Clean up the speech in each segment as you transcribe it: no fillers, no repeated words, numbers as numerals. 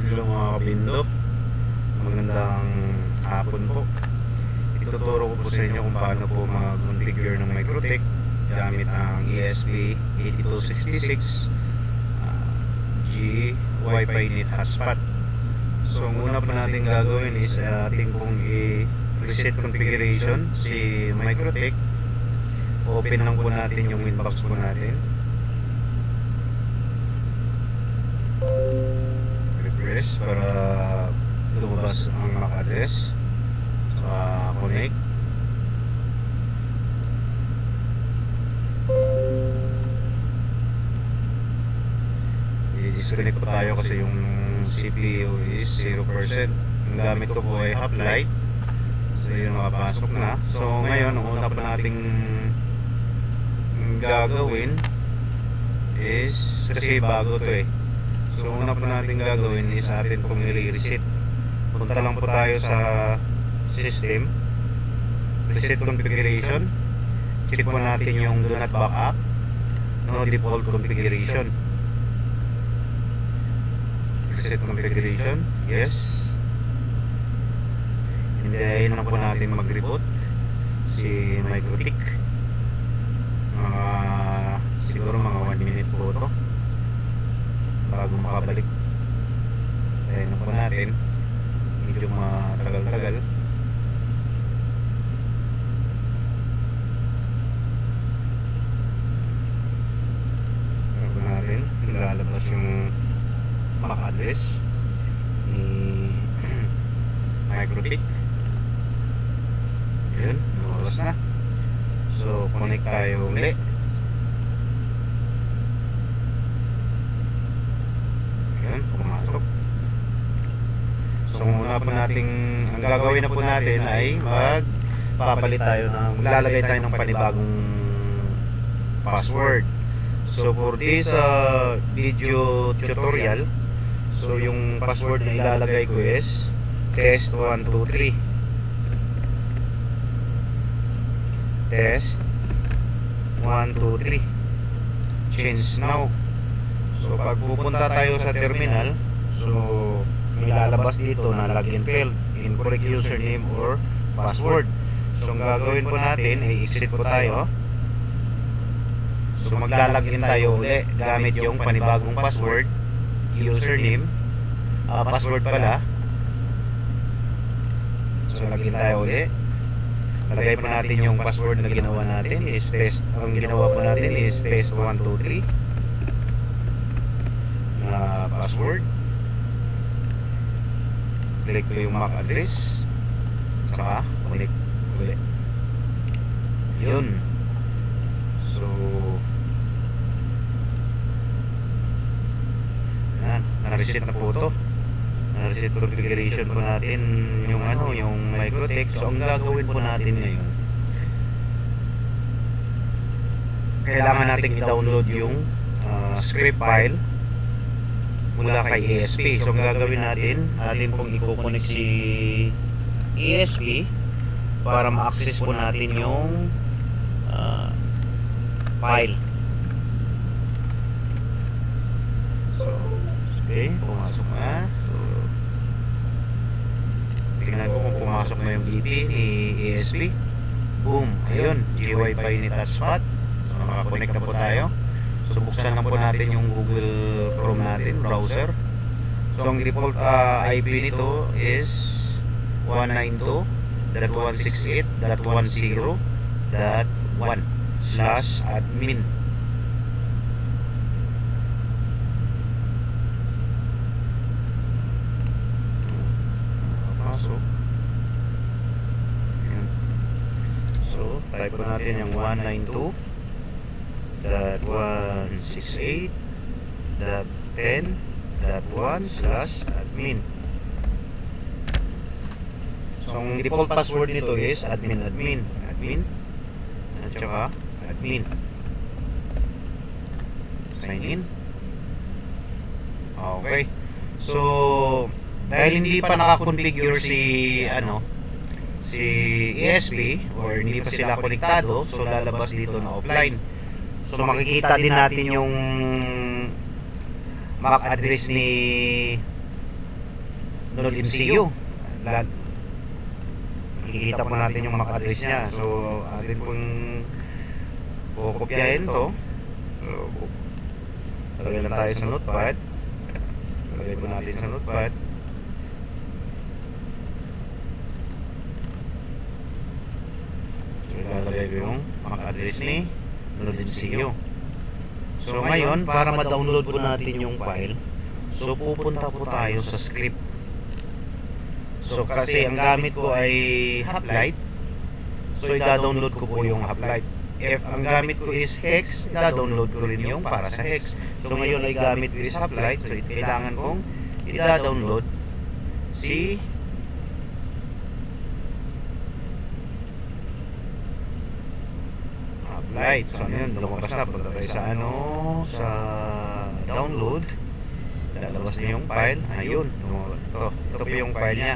Hello mga kabindo, magandang hapon po. Ituturo ko po sa inyo kung paano po mag-configure ng MikroTik gamit ang ESP8266 G Wi-Fi Net Hotspot. So ang una po natin gagawin is ating pong i-reset configuration si MikroTik. Open lang po natin yung inbox po natin. Refresh para lumabas ang MAC address. So connect. I-disconnect po tayo kasi yung CPU is 0%. Ang gamit ko po ay half light. So yun, makapasok na. So ngayon, ang una pa nating gagawin is, kasi bago to eh, so una po natin gagawin is atin pong i-reset. Punta lang po tayo sa system, reset configuration, check po natin yung do not backup, no default configuration, reset configuration, yes. Hintayin lang po natin mag-reboot si MikroTik. Siguro mga 1 minute po ito bago makabalik. Ayan na po natin, medyo matagal-tagal. Ayan po natin, lalabas yung MAC address ni MikroTik. Ayan, lumabas na. So connect tayo ulit. Ayan, pumasok. So muna po nating, ang gagawin na po natin ay magpapalit tayo maglalagay tayo ng panibagong password. So for this video tutorial, so yung password na ilalagay ko is test123. Test 1, 2, 3. Change now. So pag pupunta tayo sa terminal, so may lalabas dito na login failed, incorrect username or password. So ang gagawin po natin ay exit po tayo. So maglalagin tayo ulit gamit yung panibagong password, username, password pala. So login tayo ulit. Lagay po natin yung password na ginawa natin is test. Ang ginawa po natin is test123 na password. Click ko yung MAC address, saka connect ulit. Yun. So na-reset na po ito. Reset configuration po natin yung yung MikroTik. So ang gagawin po natin ngayon, kailangan natin i-download yung script file mula kay ESP. So ang gagawin natin, atin pong i-connect si ESP para ma-access po natin yung file. So okay, pumasok na. So tingnan ko kung pumasok na yung EP ni ESP. Boom, ayun, G-Wi-Fi Net Hotspot. So nakakonect na po tayo. So buksan lang po natin yung Google Chrome natin, browser. So ang default IP nito is 192.168.10.1/admin. So type po natin yung 192.168.10.1/admin. So ang default password nito is admin at saka admin. Sign in. Okay. So dahil hindi pa naka-configure si ESP or hindi pa sila konektado, so lalabas dito na offline. So makikita din natin yung MAC address ni Node MCU. Makikita po natin yung MAC address niya. So atin pong kukopyahin to. So lagay lang tayo sa notepad. Lagay po natin sa notepad. So ilalagay ko yung MAC address ni Node MCU. So ngayon, para ma-download po natin yung file, so pupunta po tayo sa script. So kasi ang gamit ko ay Hoplite, so i-download ko po yung Hoplite. If ang gamit ko is Hex, i-download ko rin yung para sa Hex. So ngayon ay gamit ko is Hoplite, so kailangan kong i-download si Hoplite. So ano yun, lumabas na, punta tayo sa sa download. Lalabas na yung file. Ayun, ito po yung file nya.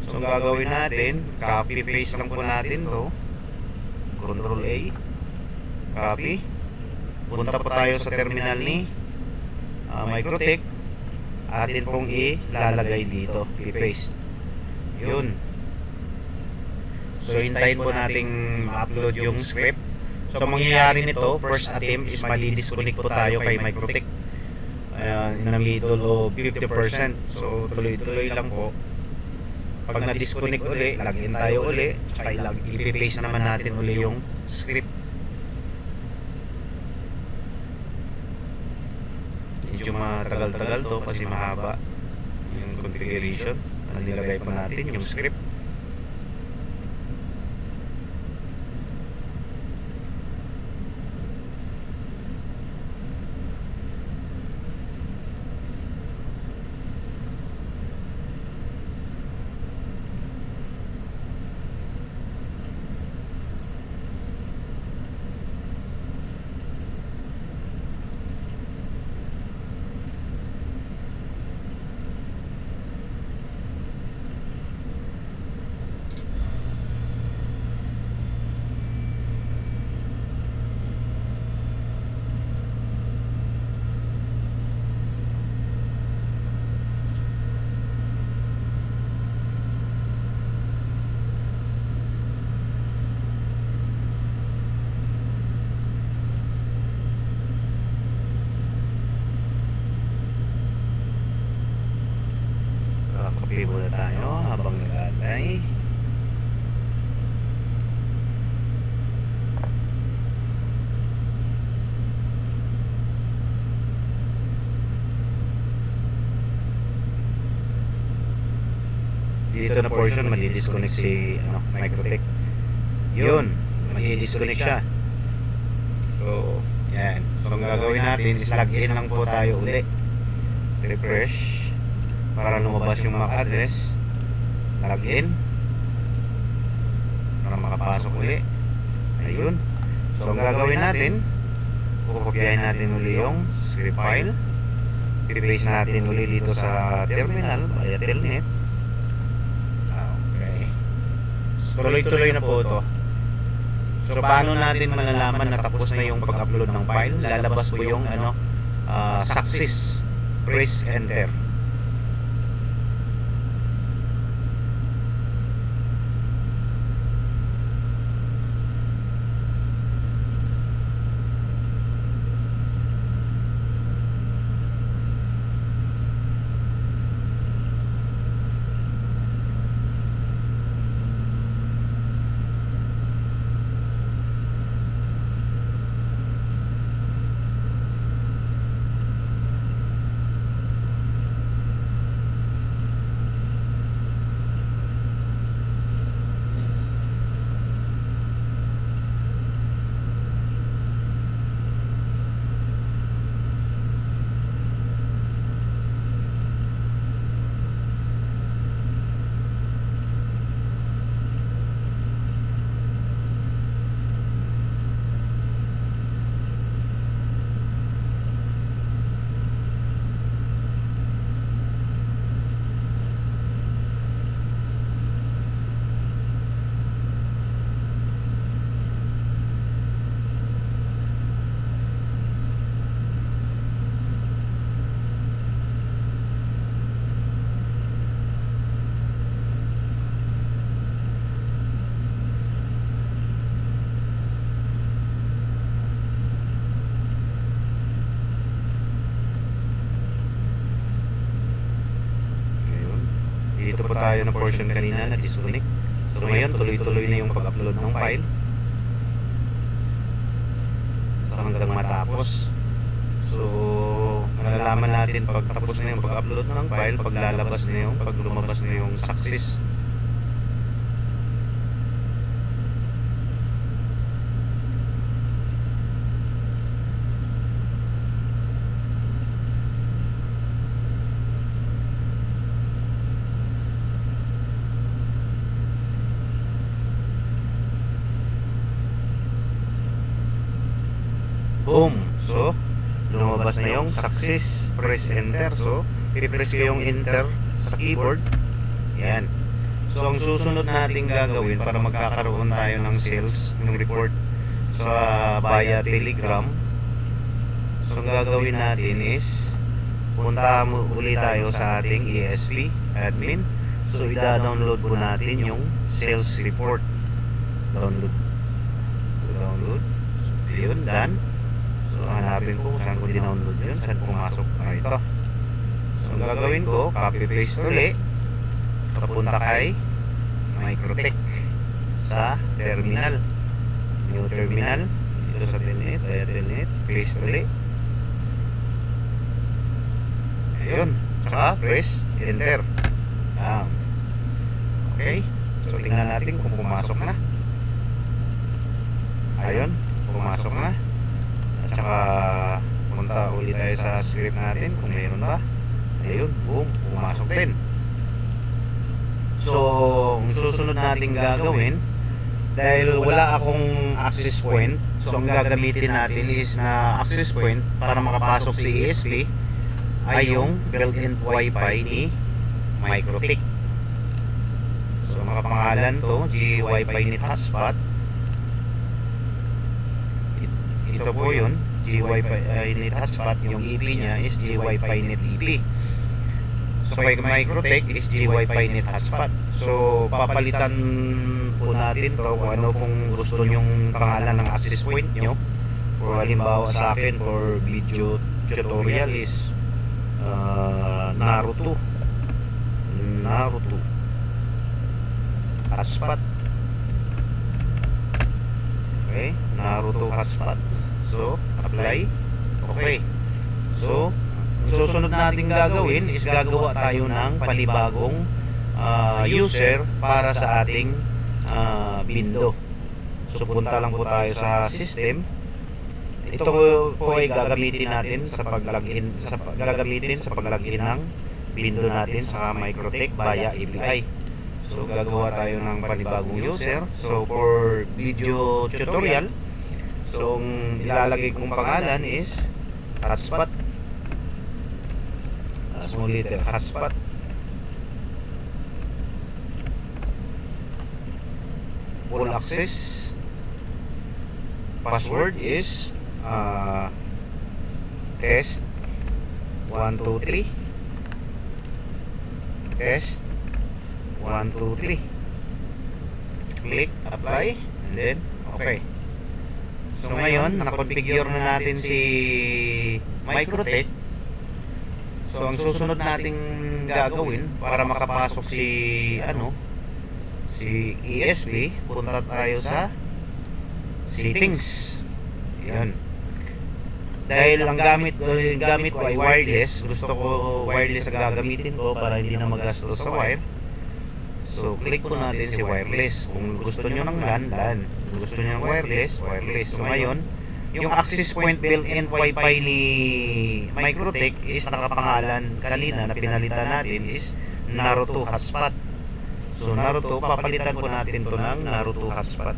So ang gagawin natin, copy paste lang po natin to. Control A, copy. Punta po tayo sa terminal ni Microtech. Atin pong ilalagay dito, i-paste. Yun. So hintayin po nating ma-upload yung script. So mangyayari nito, first attempt is mali-disconnect po tayo kay Microtech in the middle of 50%. So tuloy-tuloy lang po. Pag na-disconnect uli, login tayo uli, tsaka i-paste naman natin uli yung script. Medyo matagal-tagal to kasi mahaba yung configuration. Nilagay po natin yung script. Copy muna tayo habang nag-aantay. Dito na portion madi-disconnect si Microtech. Yun, madi-disconnect siya. So, yan. So, ang gagawin natin is login lang po tayo uli. Refresh para lumabas yung MAC address. Login para makapasok uli. Ayun. So ang gagawin natin, kukopyahin natin uli yung script file, i-paste natin uli dito sa terminal via telnet. Okay. So tuloy-tuloy na po ito. So paano natin malalaman na tapos na yung pag-upload ng file? Lalabas po yung success. Press enter. po tayo ng portion kanina na disconnect. So ngayon tuloy-tuloy na yung pag-upload ng file. So hanggang matapos. So malalaman natin pag tapos na yung pag-upload ng file, pag lumabas na yung success. Boom! So, lumabas na yung success. Press enter. So, i-press ko yung enter sa keyboard. Yan. So, ang susunod natin gagawin para magkakaroon tayo ng sales, ng report sa via Telegram. So, ang gagawin natin is punta ulit tayo sa ating ESP admin. So, i-download po natin yung sales report. Download. So, download. So, yun, done. So, hanapin ko kung saan ko dinownload yun, saan pumasok. Ito. So, ang gagawin ko, copy paste ulit. Papunta kay Microtech sa terminal. New terminal. Dito sa telnet, telnet. Paste ulit. Ayun. Saka press enter. Okay. So, tingnan natin kung pumasok na. Ayun. Pumasok na. At saka punta ulit tayo sa script natin kung mayroon ba. Ayun, boom, pumasok din. So, ang susunod natin gagawin, dahil wala akong access point, so ang gagamitin natin is na access point para makapasok si ESP ay yung built-in wifi ni Microtech. So, makapangalan to, G-Wi-Fi Net Hotspot. Ito po yun, G-Wi-Fi Net Hotspot. Yung EP nya is G-Wi-Fi Net EP. So kay Microtech is G-Wi-Fi Net Hotspot. So papalitan po natin to kung ano pong gusto nyong pangalan ng access point nyo. For halimbawa sa akin for video tutorial is Naruto Hotspot. Okay, Naruto Hotspot. So, apply. Okay. So, ang susunod natin gagawin is gagawa tayo ng panibagong user para sa ating Bindo. So, punta lang po tayo sa system. Ito po ay gagamitin natin sa pag-login ng Bindo natin sa Microtech via API. So, gagawa tayo ng panibagong user. So, for video tutorial, so, ang ilalagay kong pangalan is hotspot. Small letter, hotspot. Full access. Password is test 1 2 3. Test 1 2 3. Click apply and then okay. So ngayon, nakakonfigure na natin si Microtech. So ang susunod nating gagawin para makapasok si ESP, punta tayo sa settings. Yan. Dahil ang gamit ko ay wireless, gusto ko wireless ang gagamitin ko para hindi na magastos sa wire. So, click po natin si wireless. Kung gusto nyo ng LAN, LAN. Kung gusto nyo ng wireless, wireless. So, ngayon, yung access point built-in wifi ni Microtech is nakapangalan kanina na pinalitan natin is Naruto Hotspot. So, Naruto, papalitan po natin to ng Naruto Hotspot.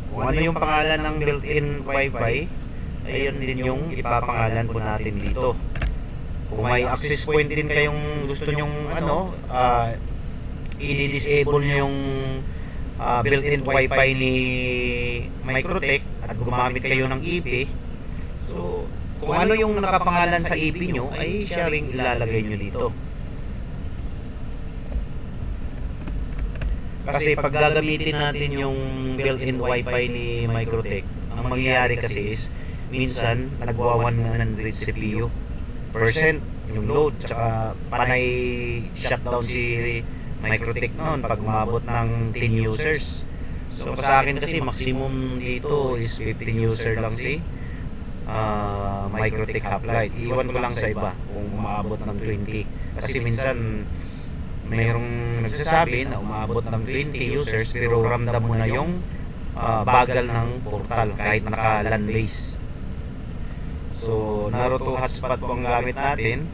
Kung ano yung pangalan ng built-in wifi, ayun din yung ipapangalan po natin dito. Kung may access point din kayong gusto nyong i-disable nyo yung built-in wifi ni Microtech at gumamit kayo ng EP, so kung ano yung nakapangalan sa EP nyo ay siya ring ilalagay nyo dito. Kasi pag gagamitin natin yung built-in wifi ni Microtech, ang mangyayari kasi is minsan nagwa 100 CPU. yung load, tsaka panay shutdown si MikroTik noon pag umabot ng 10 users. So sa akin kasi maximum dito is 15 user lang si MikroTik Hoplite. Iwan ko lang sa iba kung umabot ng 20, kasi minsan mayroong nagsasabi na umabot ng 20 users pero ramdam mo na yung bagal ng portal kahit naka LAN base. So Naruto hotspot po ang gamit natin.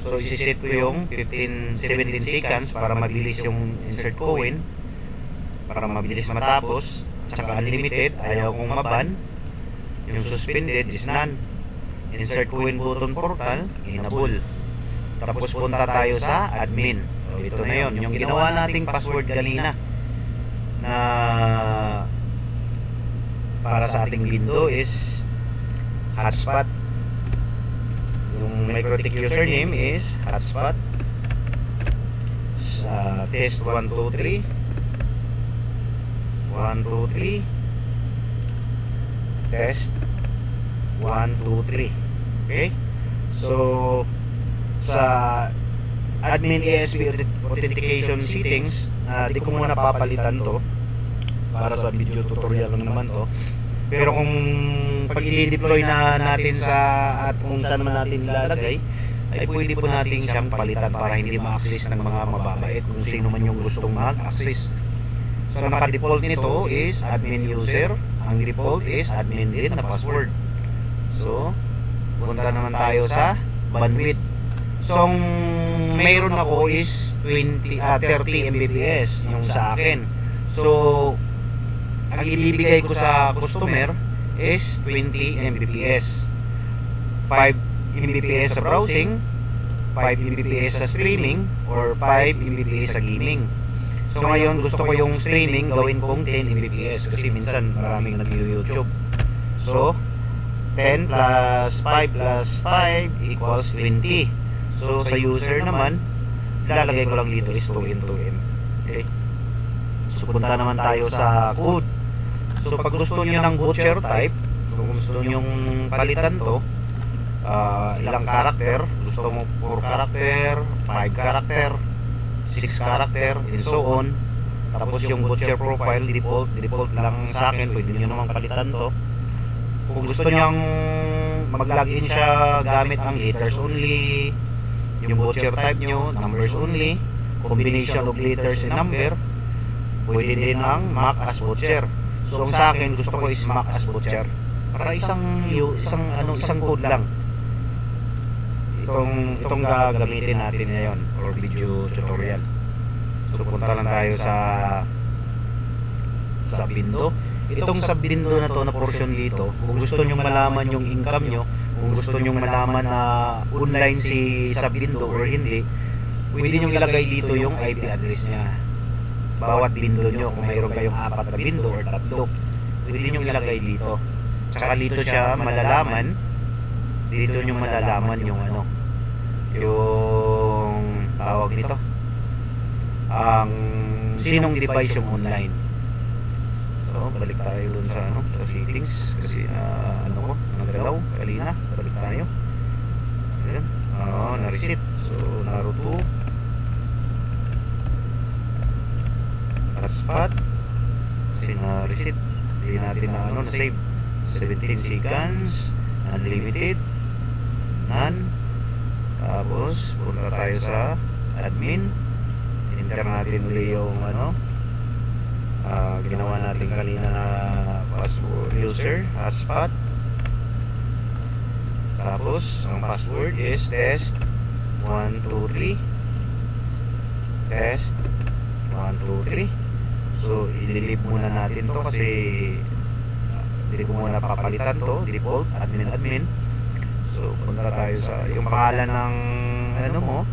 So isi-set ko yung 15-17 seconds para mabilis yung insert coin, para mabilis matapos. Tsaka unlimited, ayaw kong maban. Yung suspended is none. Insert coin button portal, enable. Tapos punta tayo sa admin. So ito na yun, yung ginawa nating password kanina na para sa ating window is hotspot. Yung MikroTik username is hotspot. Sa test 123 test 123. Okay, so sa admin ESP authentication settings, di ko muna papalitan to para sa video tutorial lang naman to. Pero kung pag i-deploy na natin sa at kung saan man natin ilalagay, ay pwede po natin siyang palitan para hindi ma-access ng mga mababait kung sino man yung gustong mag-access. So naka-default nito is admin user. Ang default is admin din na password. So punta naman tayo sa bandwidth. So ang mayroon ako is 30 Mbps yung sa akin. So ang ibibigay ko sa customer is 20 Mbps. 5 Mbps sa browsing, 5 Mbps sa streaming, or 5 Mbps sa gaming. So ngayon gusto ko yung streaming gawin kong 10 Mbps kasi minsan maraming nag-YouTube. So 10 plus 5 plus 5 equals 20. So sa user naman, ilalagay ko lang dito is 2 into M. Okay, so punta naman tayo sa code. So pag gusto nyo ng butcher type, kung gusto nyo palitan to, ilang karakter, gusto mo 4 karakter, 5 karakter, 6 karakter, and so on. Tapos yung butcher profile, default lang sa akin, pwede nyo naman palitan to. Kung gusto nyo mag-login siya gamit ang letters only, yung butcher type nyo, numbers only, combination of letters and number, pwede din ang Mac as butcher. So sa akin gusto ko is Mac as butcher para isang code lang. Itong gagamitin natin ngayon for video tutorial. So punta lang tayo sa window. Itong sa window na to na portion dito, kung gusto nyo malaman yung income nyo, kung gusto nyo malaman na online si sa window or hindi, pwede nyo ilagay dito yung IP address nya. Bawat window nyo, kung mayroon kayong 4 na window or 3, pwede nyo ilagay dito. Tsaka dito siya malalaman, dito nyo malalaman yung yung tawag nito, ang sinong device yung online. So balik tayo dun sa sa settings kasi nagalaw kanina. Balik tayo. Ayan, na-reset. So Naruto hotspot kasi na-reset, hindi natin na save. 17 seconds, unlimited, none. Tapos punta tayo sa admin, enter natin uli yung ginawa natin kanina na password user hotspot. Tapos ang password is test 123 test 123. So i-delete muna natin to kasi hindi ko muna papalitan to, default admin. So punta tayo sa yung pangalan ng mo,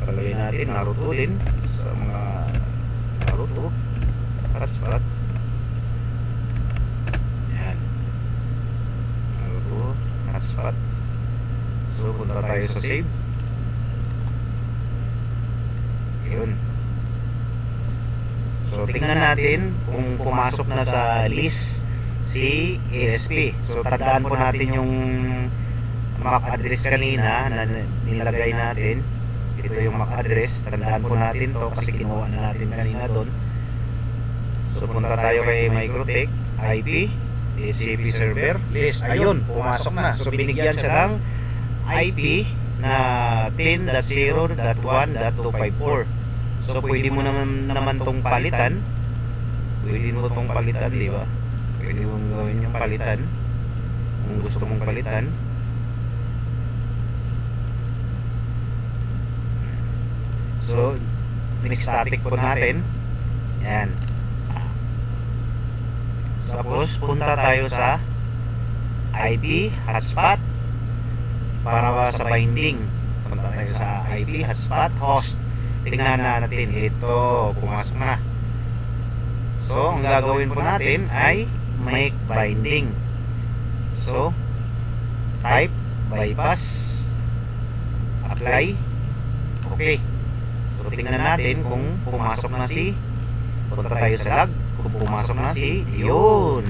palagay natin Naruto din sa mga Naruto hotspot. Yan, Naruto hotspot. So punta tayo sa save. Yun. So tingnan natin kung pumasok na sa list si ESP. So tandaan po natin yung MAC address kanina na nilagay natin. Ito yung MAC address. Tandaan po natin to kasi kinuha na natin kanina doon. So punta tayo kay Microtech, IP, DHCP server, list. Ayun, pumasok na. So binigyan siya ng IP na 10.0.1.254. So pwede mo naman tong palitan. Pwede mo tong palitan, di ba? Pwede mong gawin yung palitan kung gusto mong palitan. So static po natin. Yan. Tapos punta tayo sa IP hotspot para sa binding. Punta tayo sa IP hotspot host. Tingnan natin ito, pumasok na. So ang gagawin po natin ay make binding. So type bypass, apply, okay. So tingnan natin kung pumasok na punta tayo sa log. Kung pumasok na yun,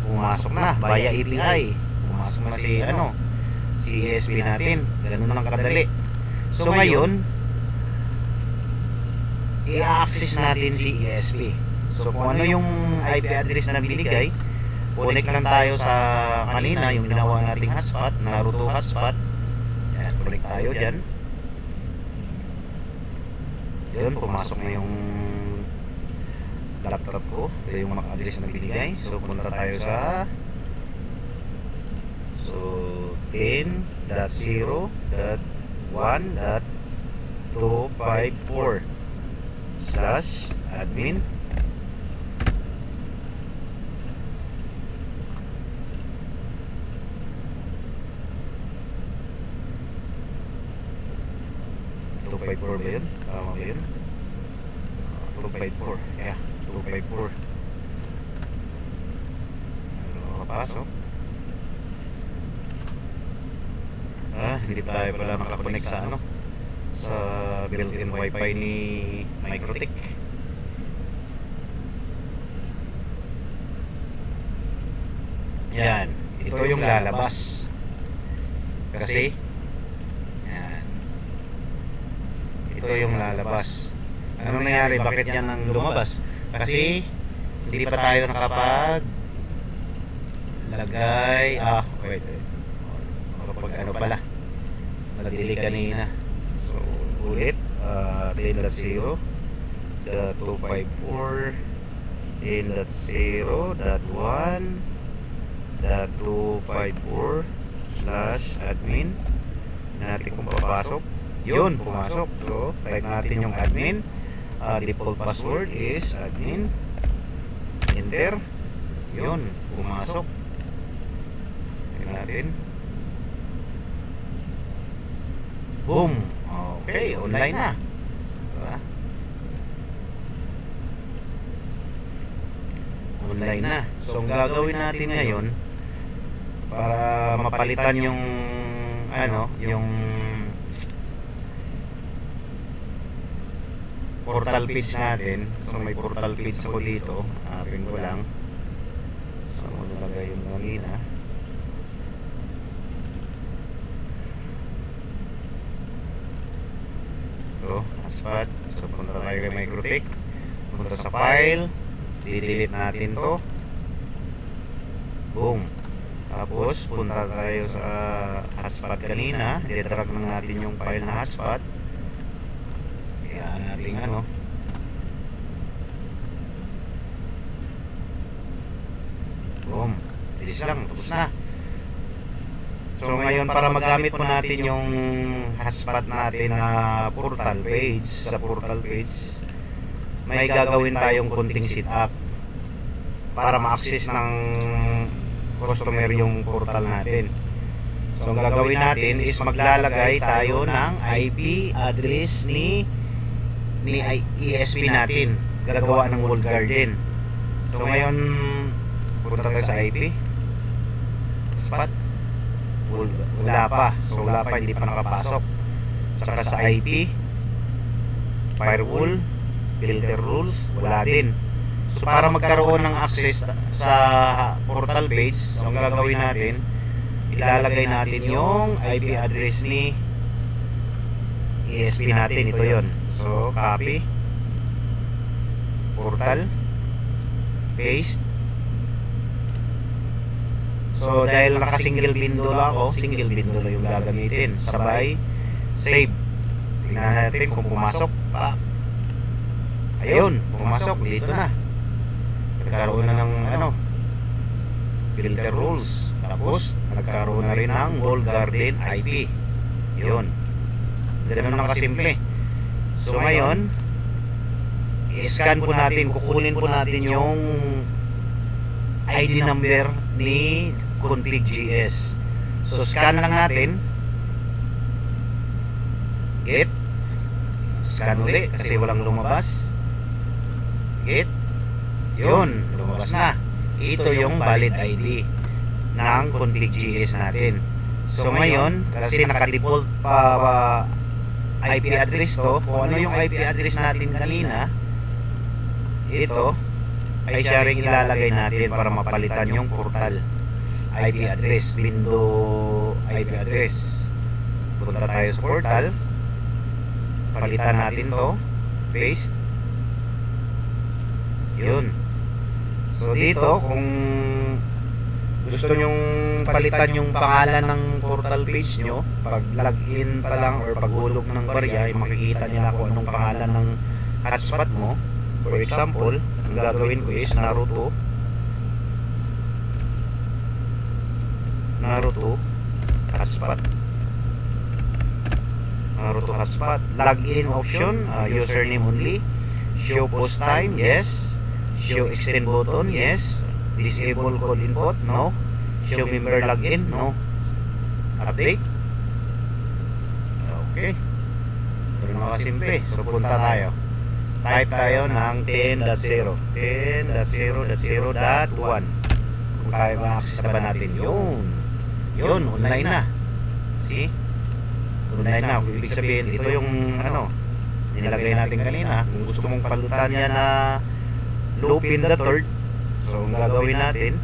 pumasok na via API. Pumasok na si ESP natin. Ganun lang kadali. So ngayon, i-access natin si ESP. So kung ano yung IP address na binigay, connect lang tayo sa kanina, yung ginawa nating hotspot, Naruto hotspot. Yan, connect tayo dyan. Yun, pumasok na yung laptop ko. Ito yung MAC address na binigay. So punta tayo sa 10.0.1.254/admin. .254 ba yun? Tama ba yun? 254. Yeah, 254. Makapasok. Hindi tayo pala makakonect sa sa built-in wifi ni Microtech. Yan, ito yung lalabas. Kasi ito yung lalabas. Ano nangyari? Bakit yan ang lumabas? Kasi hindi pa tayo nakapag-lagay. Wait. Ano pala? Nag-delay kanina. So, ulit. 10.0.254 10.0.1.254/admin. Natin kung papasok. Yun, pumasok. So, type natin yung admin. Default password is admin. Enter. Yun, pumasok. Type natin. Boom. Okay, online na. Diba? Online na. So, ang gagawin natin ngayon para mapalitan yung yung portal page natin. So may portal page ako dito. Pin ko lang. So nalagay yung kanina. So hotspot. So punta tayo kay Microtech. Punta sa file. I-delete natin to. Boom. Tapos punta tayo sa hotspot kanina. I-drag lang natin yung file na hotspot. Kaya natin boom. Bilis lang, tapos na. So ngayon para magamit po natin yung hotspot natin na portal page, sa portal page may gagawin tayong konting setup para ma-access ng customer yung portal natin. So ang gagawin natin is maglalagay tayo ng IP address ni ESP natin. Gagawa ng walled garden. So ngayon punta tayo sa IP spot. Wala pa. So wala pa, hindi pa nakapasok. Saka sa IP firewall, filter rules, wala din. So para magkaroon ng access sa portal page, so ang gagawin natin ilalagay natin yung IP address ni ESP natin. Ito yon. So copy, portal, paste. So dahil naka single window lang ako, single window lang yung gagamitin. Sabay save. Tingnan natin kung pumasok pa. Ayun, pumasok dito na. Nagkaroon na ng filter rules. Tapos nagkaroon na rin ng walled garden IP. Yun. Ganun lang kasimple. So ngayon, i-scan po natin, kukunin po natin yung ID number ni config.js. So scan lang natin. Get. Scan ulit kasi walang lumabas. Get. Yun, lumabas na. Ito yung valid ID ng config.js natin. So ngayon, kasi naka-default pa IP address to, kung ano yung IP address natin kanina, ito ay siya rin ilalagay natin para mapalitan yung portal IP address, window IP address. Punta tayo sa portal, palitan natin to, paste. Yun. So dito, kung gusto nyong palitan yung pangalan ng portal page nyo, pag login pa lang or paghulog ng barya, ay makikita nila kung anong pangalan ng hotspot mo. For example, ang gagawin ko is Naruto hotspot. Naruto hotspot. Login option, username only. Show post time, yes. Show extend button, yes. Disable code input, no. Show member login, no. Update. Okay. Ito na kasimple. So punta tayo. Type tayo ng 10.0 10.0.0.1. Kung kaya ma-access na ba natin yun, online na. See? Online na. Kung ibig sabihin, ito yung nilagay natin kanina. Kung gusto mong palutan niya na Lupin the third, so ang gagawin natin,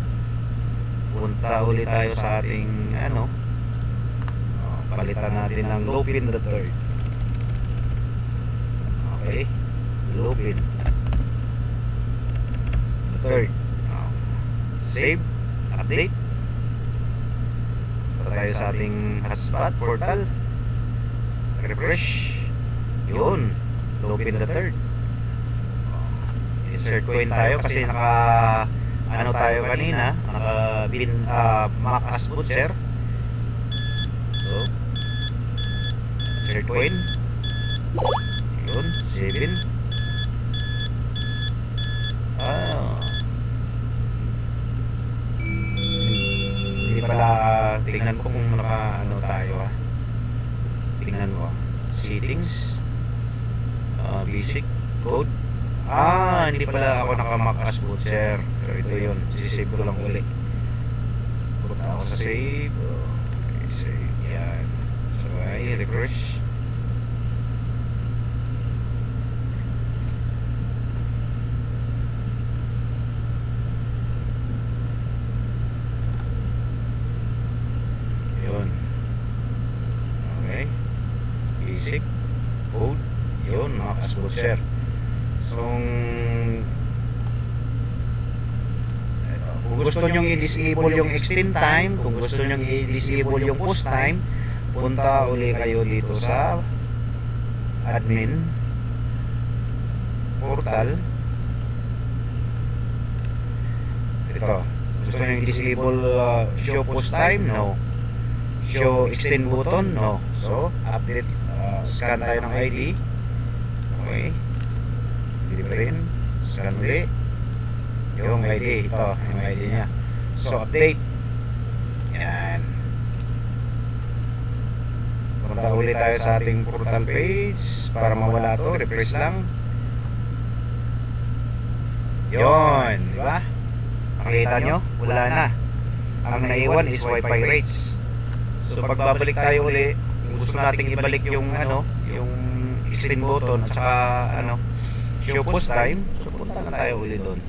punta ulit tayo sa ating palitan natin ng Lupin the third. Okay, Lupin the third. Save, update. Punta tayo sa ating hotspot portal, refresh. Yun, Lupin the third. Insert coin tayo kasi naka tayo kanina, naka Mac as butcher. So insert coin. Yun, 7. Hindi pala, tingnan ko kung naka tayo tingnan mo settings, basic code. Hindi pala ako naka-Mac as butcher. Pero ito yun, sisave ko lang ulit. Punta ako sa save. Okay, save, yan. So ay refresh. Yun. Okay, basic code. Yun, Mac as butcher. So, kung gusto nyong i-disable yung extend time, kung gusto nyong i-disable yung post time, punta uli kayo dito sa admin portal. Ito, gusto nyong i-disable show post time, no. Show extend button, no. So, update, scan tayo ng ID. Okay, hindi pa rin. Scan ulit yung ID. Ito, yung ID nya. So, update. Yan. Punta ulit tayo sa ating portal page para mawala to. Refresh lang. Yun, di ba? Makita nyo? Wala na. Ang naiwan is wifi rates. So, pagbabalik tayo ulit, kung gusto nating ibalik yung yung extend button at saka show post time, so punta na tayo ulit doon.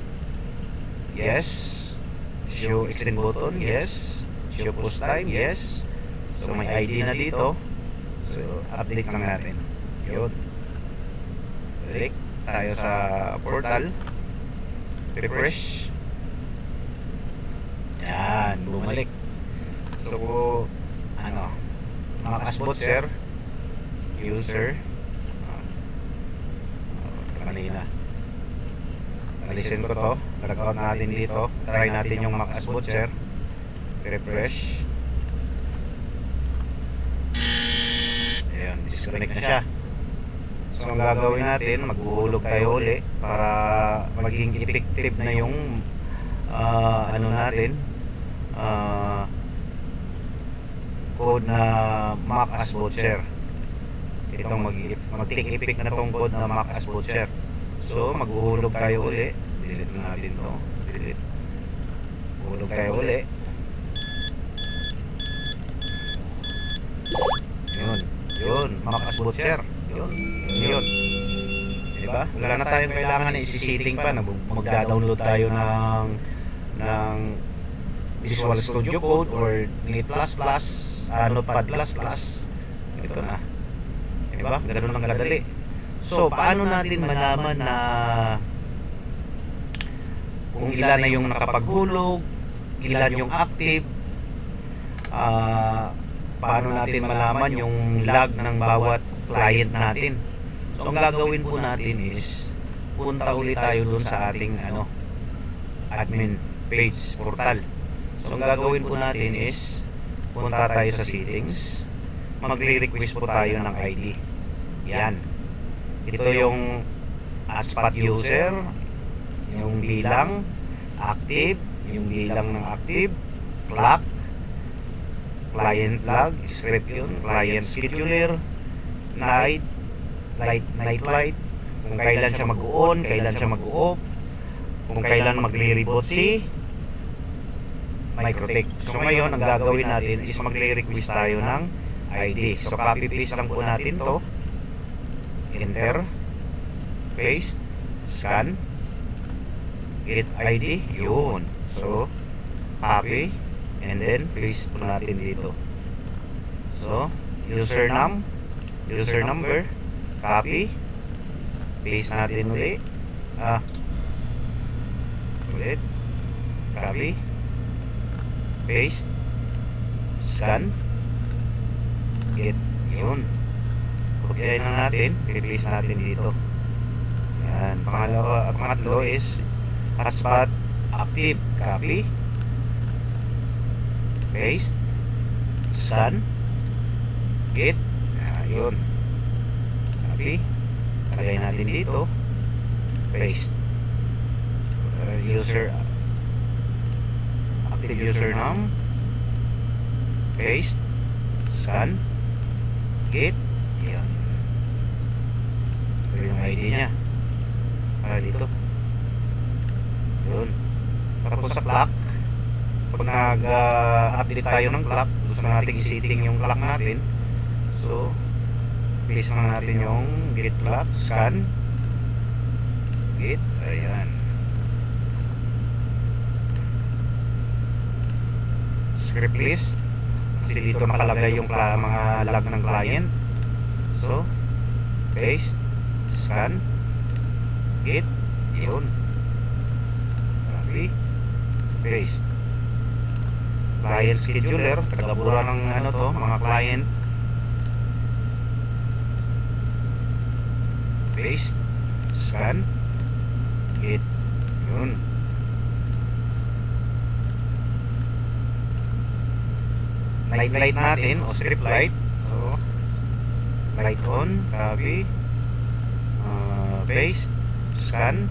Yes. Show extend button, yes. show post time, yes. So may ID na dito. So update lang natin. Yun. Balik tayo sa portal. Refresh. Yan, bumalik. So ano, Mac Butcher user kanina. Alisin ko to. Log-out natin dito. Try natin yung Mac Butcher. Refresh. Ayan, disconnect na siya. So ang gagawin natin, maghuhulog tayo uli para maging effective na yung ano natin, code na Mac Butcher. Itong mag-take effect na tong code na Mac Butcher. So maghuhulog tayo uli. Delete natin to. Delete. Hulog tayo uli. Yun, Mac Butcher. Yun. Diba? Wala na tayong kailangan na isi-setting pa. Magda-download tayo ng Visual Studio Code or Net++, Notepad++. Ito na. Diba? Ganun lang kadali. So, paano natin malaman na kung ilan na yung nakapaghulog, ilan yung active, paano natin malaman yung log ng bawat client natin? So, ang gagawin po natin is punta ulit tayo dun sa ating admin page portal. So, ang gagawin po natin is punta tayo sa settings, magre-request po tayo ng ID. Yan. Ito yung spot user, yung bilang active, yung bilang ng active, clock, client log, script yun, client scheduler, night light, kung kailan siya mag-on, kailan siya mag-off, kung kailan magre-reboot si Microtech. So ngayon, ang gagawin natin is magre-request tayo ng ID. So copy paste lang po natin to. Enter, paste, scan, get ID, yun. So copy and then paste po natin dito. So username, user number, copy, paste natin ulit, copy, paste, scan, get, yun. Kopyahin lang natin, i-paste natin dito. Yan. Pangatlo is hotspot active, copy, paste, scan, get, yun. Copy, lagay natin dito, paste. Active username, paste, scan, get, yan. Ito yung ID nya para dito. Yun. Tapos sa clock, pag nag-update tayo ng clock, gusto natin i-setting yung clock natin. So paste na natin yung get clock, scan, get, ayan. Script list, kasi dito nakalagay yung mga log ng client. So paste, scan, get, yun. Copy, paste. Client scheduler, tagabura ng mga client. Paste, scan, get, yun. Light natin o strip light. So light on, copy, paste, scan,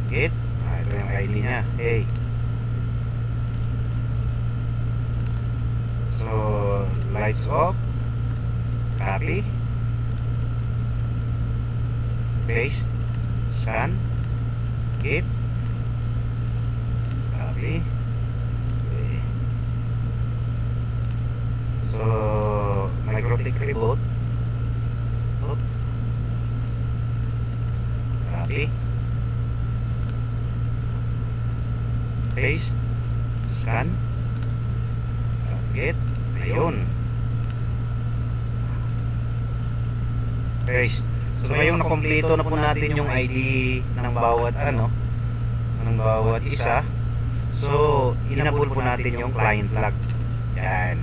get, ito yung ID nya, hey. So lights off, copy, paste, scan, get, copy. So Microtech reboot, copy, paste, scan, Get. Ayun. Paste. So ngayong nakompleto na po natin yung ID ng bawat ng bawat isa. So inabol po natin yung client log. Yan.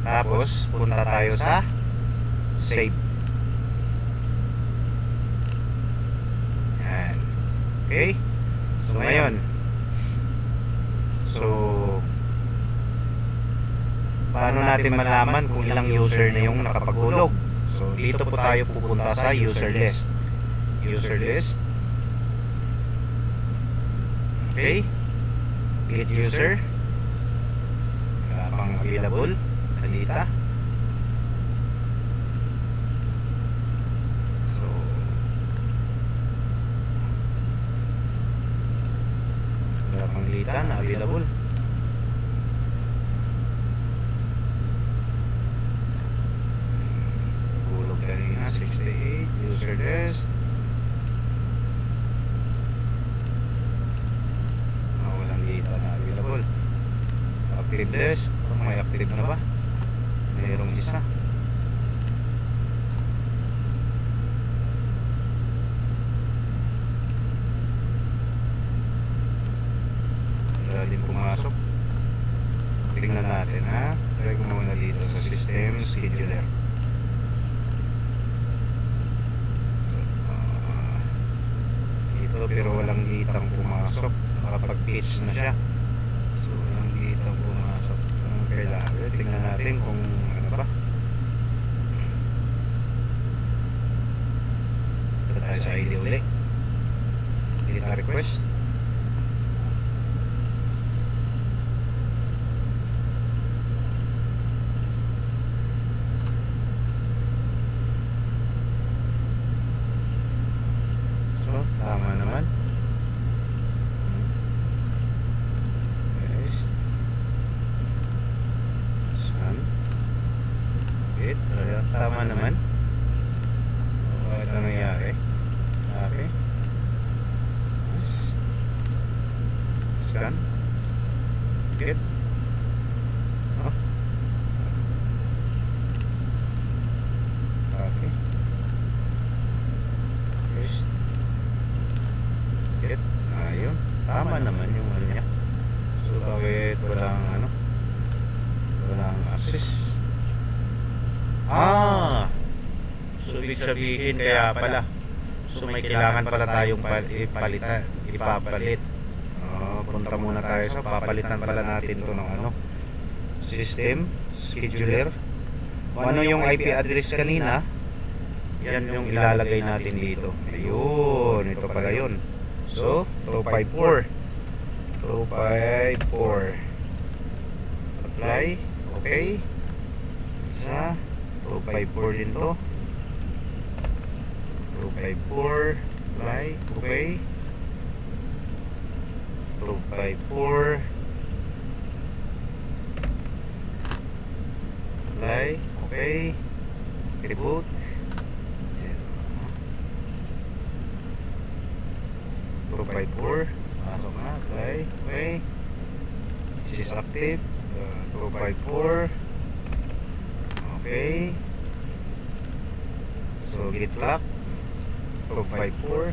Tapos punta tayo sa save. Yan. Okay? So ngayon, paano natin malaman kung ilang user na yung nakapaghulog? So dito po tayo pupunta sa user list. User list. Okay. Get user. Wala pang available. Halita. So wala pang halita na available. Kanina 68 user list. Walang data na available. Active list. May active na ba? Mayroong isa. Wala din pumasok. Tingnan natin ha. Try ko muna dito sa system scheduler. Pero walang ditang pumasok. Nakapag-pitch na siya. So walang ditang pumasok. Kailangan tingnan natin kung ano ba. Ito tayo sa ID ulit. Data request. Tama naman. Paste. Scan. Hit. Tama naman. Bakit ano nangyari? Okay. Scan. Hit. Oh. Okay. Paste. Get. Ayun. Tama naman yung ano niya. So bakit walang walang access? So ibig sabihin kaya pala. So may kailangan pala tayong ipapalit. Punta muna tayo sa papalitan pala natin to ng system scheduler. Kung ano yung IP address kanina, yan yung ilalagay natin dito. Ayun, ito pala yun. So, 254. Apply. Okay. Isa. 254 din to. 254. Apply. Okay. 254. Apply. Okay. Reboot. 254. Pasok na. Okay. Okay. This is active. 254. Okay. So git lock. 254.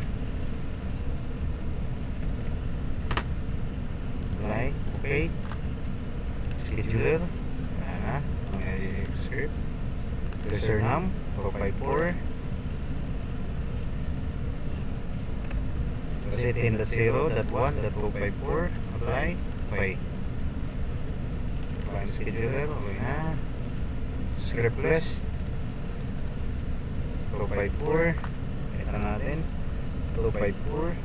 Okay. Okay. Scheduler. Ayan na. May script. User name. 254. Set in .0.1.254. Apply. Okay. Apply scheduler. Okay na. Script list. 254. Ito natin. 254.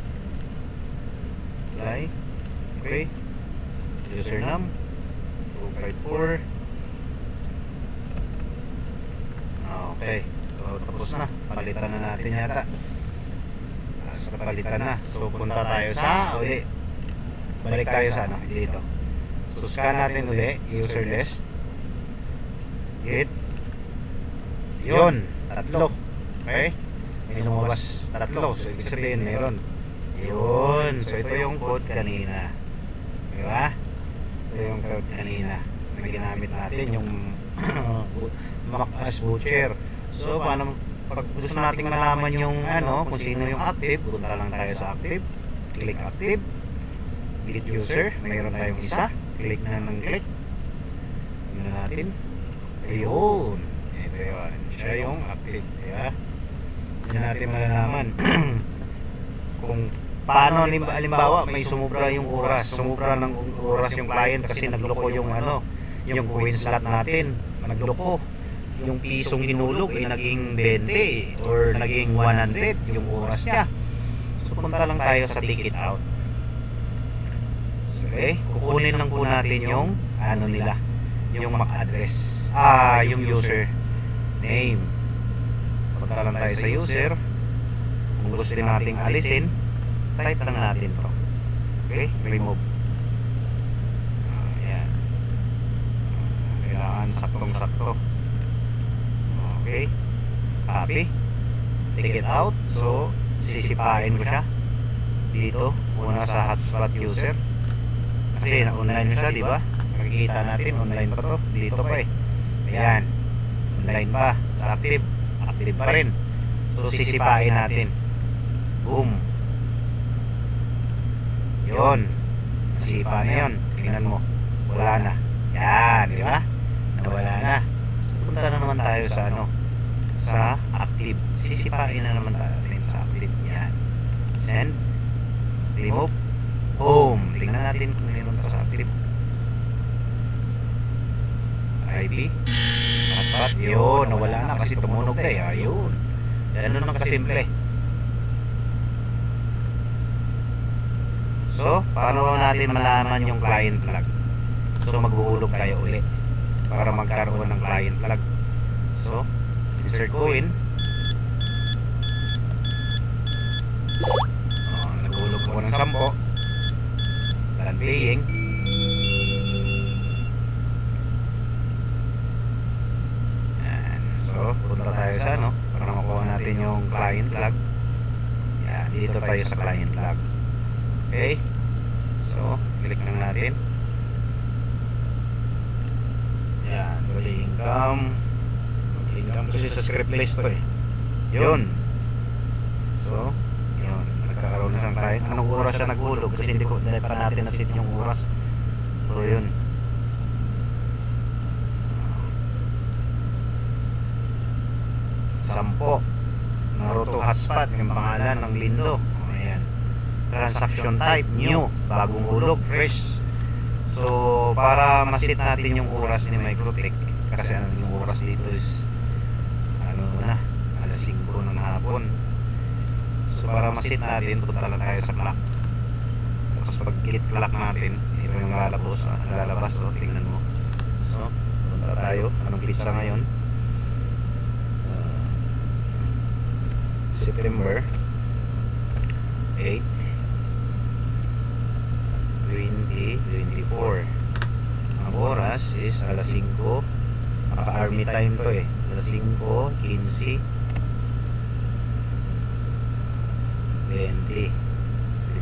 Apply. Okay. Username. 254. Okay. So tapos na. Palitan na natin yata. Napalitan na. So punta tayo sa balik tayo sa dito. So scan natin uli user list. Git. Yun, tatlo. Okay? May lumabas tatlo. So ibig sabihin meron. Yun. So ito yung code kanina. Diba? Ito yung code kanina. na ginamit natin, yung Mac as Butcher. So paano pag gusto nating malaman yung kung sino yung active, punta lang tayo sa active, click active, delete user, mayroon tayong isa, click na ng click. Tingnan natin. Ayun, ito yun, siya yung active. Kaya hindi natin malalaman kung paano. Halimbawa may sumubra yung oras, sumubra ng oras yung client kasi nagloko yung yung coin slot natin, nagloko yung pisong hinulog ay naging 20 or naging 100 yung oras niya. So punta lang tayo sa ticket out. Okay, kukunin lang po natin yung nila, yung MAC address, yung user name. Punta lang tayo sa user. Kung gusto nating alisin, type lang natin to. Okay, remove. Ayan, kailangan saktong-sakto. Okay, copy, take it out. So sisipain ko siya dito una sa hotspot user kasi na-online siya, di ba? Makikita natin online pa to, dito pa eh. Ayan, online pa sa active, active pa rin. So sisipain natin. Boom, yun, nasipa na yun. Tingnan mo, wala na. Yan, di ba? Nawala na. Punta na naman tayo sa sa active. Sisipain na naman tayo sa active. Yan, send, remove, boom. Tingnan natin kung meron pa sa active. IP, hotspot, yun, nawala na kasi tumunog na eh. Ayun, ganun lang kasimple. So paano natin malaman yung client flag? So maghuhulog tayo uli para magkaroon ng client flag. So insert coin. Naghulog ako ng 10. Done paying. Yan. So punta tayo sa para makuha natin yung client flag. Yan, dito tayo sa client flag. Okay, so click lang natin. Yan, daily income kasi sa script list to eh. Yun. So yun, nagkakaroon na siyang client. Anong oras siya naghulog kasi hindi pa natin na-set yung oras. So yun, Sampo Naruto hotspot yung pangalan ng Lindo. Ayan, transaction type new, bagong hulog, fresh. So para ma-set natin yung oras ni Microtech, kasi yung oras dito is alas 5 ng hapon. So para ma-set natin, punta lang tayo sa clock. Tapos pag hit clock natin, ito yung lalabas. So tingnan mo. So punta tayo, anong pizza ngayon? September 8, 2024. Ang oras is alas 5. Naka-army time to eh. Alas 5:15, 20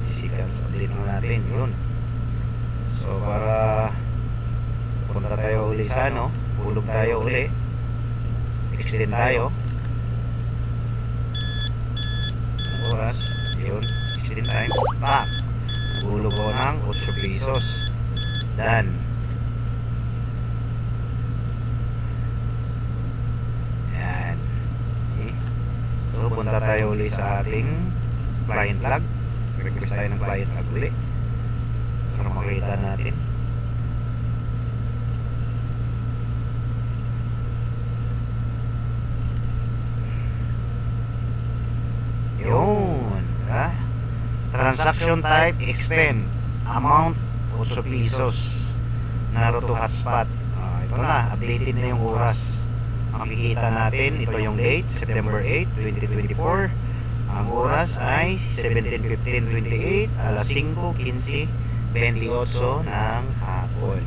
seconds. Update na natin yun. So para punta tayo uli sa hulog tayo uli, extend tayo oras, yun, extend time, bam, nagulog ko ng 8 pesos. Done. Yan. See? So punta tayo uli sa ating client log. Request tayo ng client log uli para makita natin. Yun, transaction type extend, amount 8 pesos, Naruto hotspot. Ito na, updated na yung oras. Makikita natin, ito yung date, September 8, 2024. Ang oras ay 17:15:28, alas 5:15, 28 ng hapon.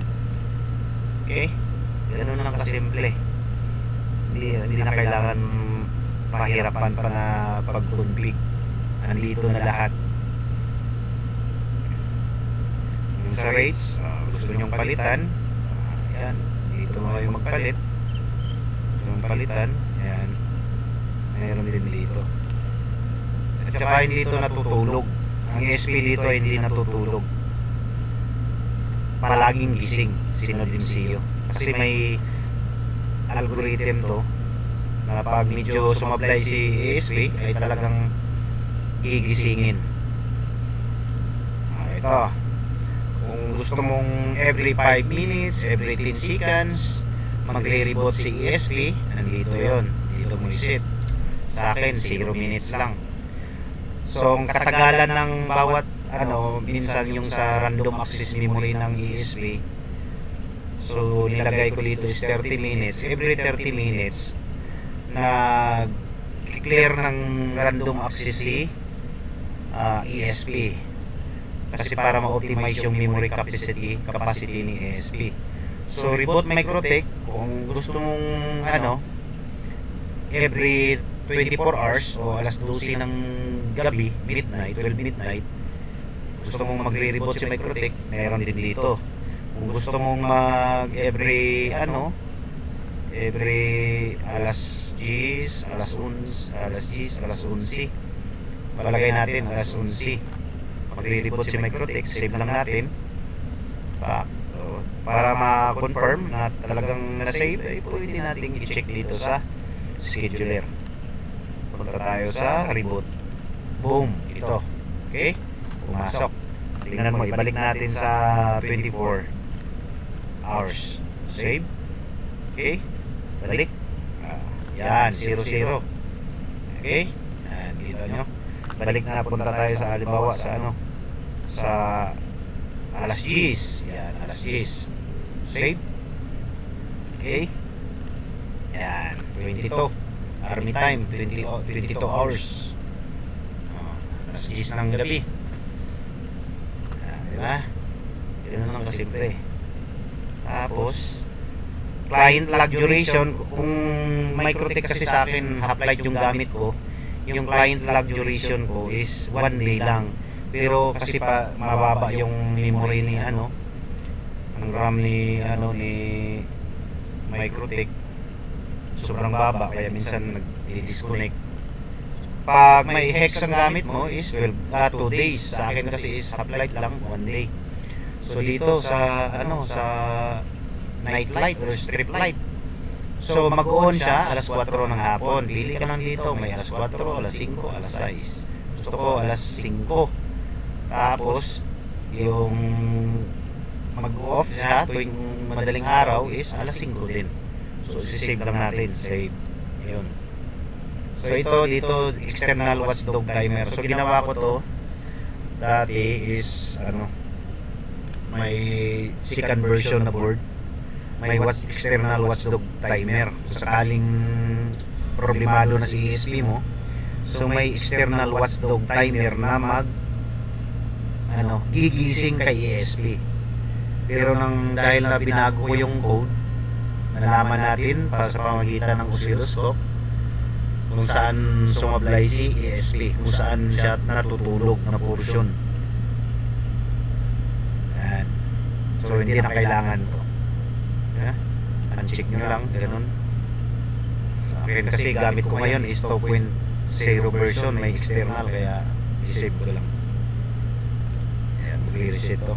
Okay, ganun lang kasimple. Hindi na kailangan pahirapan pa na pag-config. Nandito na lahat. Yung sa rates, gusto nyong palitan, Yan, dito mo kayo magpalit. Gusto mong palitan, yan, mayroon din dito. At saka hindi ito natutulog. Ang ESP dito ay hindi natutulog, palaging gising, Synod MCU. Kasi may algorithm to na pag medyo sumablay si ESP ay talagang gigisingin. Ito, kung gusto mong every 5 minutes, every 10 seconds magre-reboot si ESP, nandito yon, dito mo isit. Sa akin 0 minutes lang. So ang katagalan ng bawat minsan yung sa random access memory ng ESP, so nilagay ko dito is 30 minutes. Every 30 minutes nag-clear ng random access si ESP, kasi para ma-optimize yung memory capacity ni ESP. So reboot Microtech, kung gusto mong every 24 hours o alas 12 ng gabi, midnight, 12 midnight, gusto mong magre-reboot si Microtech, meron din dito. Kung gusto mong mag every alas 10, alas 11, palagay natin alas 11 magre-reboot si Microtech, save lang natin para ma-confirm na talagang na-save, ay pwede natin i-check dito sa scheduler. Punta tayo sa reboot, boom, ito, okay, pumasok. Tingnan mo, ibalik natin sa 24 hours, save, okay, balik, yan, 00, okay, yan, kita nyo, balik na, punta tayo sa halimbawa sa sa alas 10, yan, alas 10, save, okay, yan, 22 army time, 22 hours, alas 10 ng gabi. Diba? Ganun lang kasimple. Tapos client log duration, kung Microtech kasi sa akin half-light yung gamit ko, yung client log duration ko is 1 day lang. Pero kasi pa mababa yung memory ni ang RAM ni ni Microtech, sobrang baba, kaya minsan nag-disconnect. Pag may hex ang gamit mo is 2 days. Sa akin kasi is half-light lang, 1 day. So dito sa sa night light or strip light, so mag-on siya alas 4 ng hapon. Pili ka lang dito, may alas 4, alas 5, alas 6. Gusto ko alas 5. Tapos yung mag-off siya tuwing madaling araw is alas 5 din. So save lang natin, save. Ayun. So ito dito external watchdog timer. So ginawa ko to dati is may second version na board, may external watchdog timer. So sakaling problemado na si ESP mo, so may external watchdog timer na gigising kay ESP. Pero dahil na binago ko yung code, nalaman natin para sa pamamagitan ng oscilloscope kung saan sumablay si ESP, kung saan siya natutulog na portion. Yan. So hindi na kailangan to. Uncheck nyo lang, ganun. Sa akin kasi gamit ko ngayon is 2.0 version, may external, kaya i-save ko lang. Ayan, mag-reset to.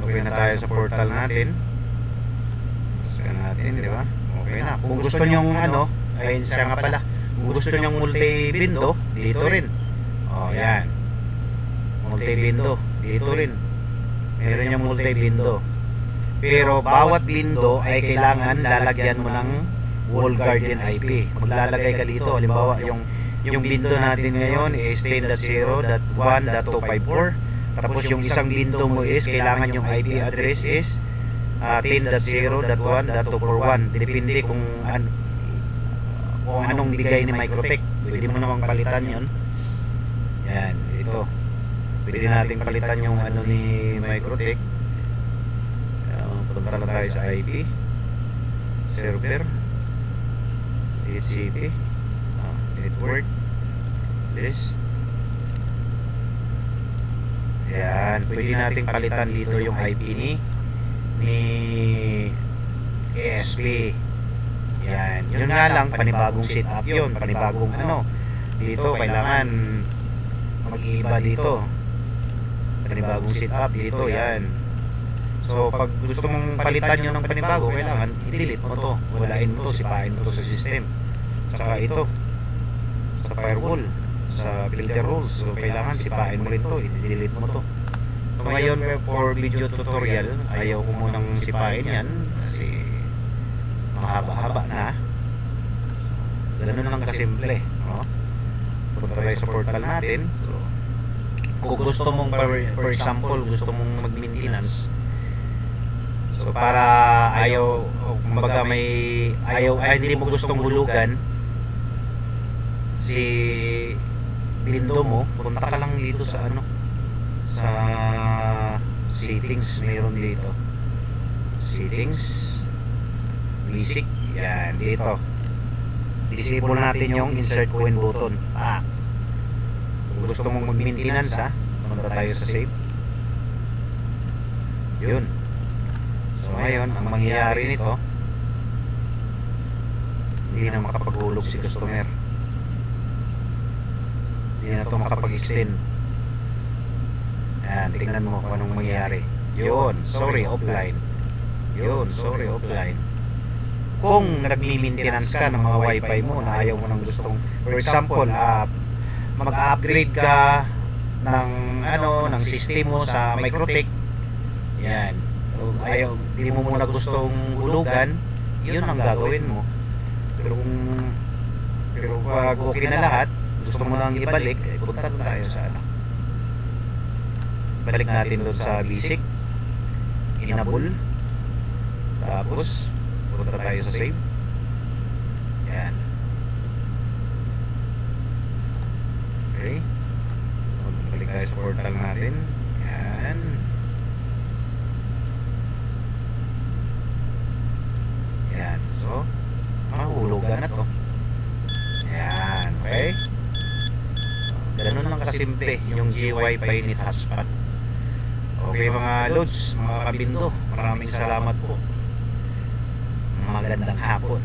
Okay na tayo sa portal natin. Scan natin, di ba? Okay na. Kung gusto nyong ay siya nga pala. Kung gusto nyong multi-window, dito rin. Oh, yan. Multi-window, dito rin. Meron yung multi-window. Pero bawat window ay kailangan lalagyan mo ng wall guardian IP. Maglalagay ka dito. Halimbawa, yung window natin ngayon is 10.0.1.254. Tapos yung isang window mo is kailangan yung IP address is 10.0.1.241. Depende kung anong bigay ni Microtech. Pwede mo namang palitan yon. Yan, ito. Pwede nating palitan yung ni Microtech. Punta na tayo sa IP server, DHCP, network list. Yan, pwede nating palitan dito yung IP ni ASP. Yan, yun nga lang, panibagong setup yun, panibagong ano. Dito kailangan mag-iiba dito, panibagong setup dito. Yan. So pag gusto mong palitan yun ng panibago, kailangan i-delete mo to, walain mo to, sipain mo to sa system. Tsaka ito sa firewall, sa filter rules, so kailangan sipain mo rin to, i-delete mo to. So ngayon for video tutorial, ayaw ko munang sipain yan kasi mahaba-haba na. Ganun lang kasimple, no? Punta tayo sa portal natin. So kung gusto mong for example, gusto mong mag-maintenance, so para ayaw, kumbaga may ayaw, ay hindi mo gustong hulugan si Lindo mo, punta ka lang dito sa ano, sa settings. Meron dito settings, basic. Yan, dito disable natin yung insert coin button. Kung gusto mong mag-maintenance, punta tayo sa save. Yun. So ngayon, ang mangyayari nito, hindi na makapaghulog si customer, hindi na ito makapag-extend. Yan, tingnan mo kung anong mangyayari. Yun, sorry, offline. Yun, sorry, offline. Kung nagmi-maintenance ka ng mga wifi mo na ayaw mo nang gustong, for example, mag-upgrade ka ng ano, ng system mo sa Microtech, yan, ayaw, di mo muna gustong hulugan, yun ang gagawin mo. Pero pag okay na lahat, gusto mo nang ibalik, punta tayo sa ano, balik natin doon sa basic, enable, tapos punta tayo sa save. Yan. Okay, balik tayo sa portal natin. Yan. Yan, so mahulugan na to. Yan, okay. Ganun lang kasimple yung GWiFi Net Hotspot. Okay mga loads, mga kabindo, maraming salamat po. Magandang hapon.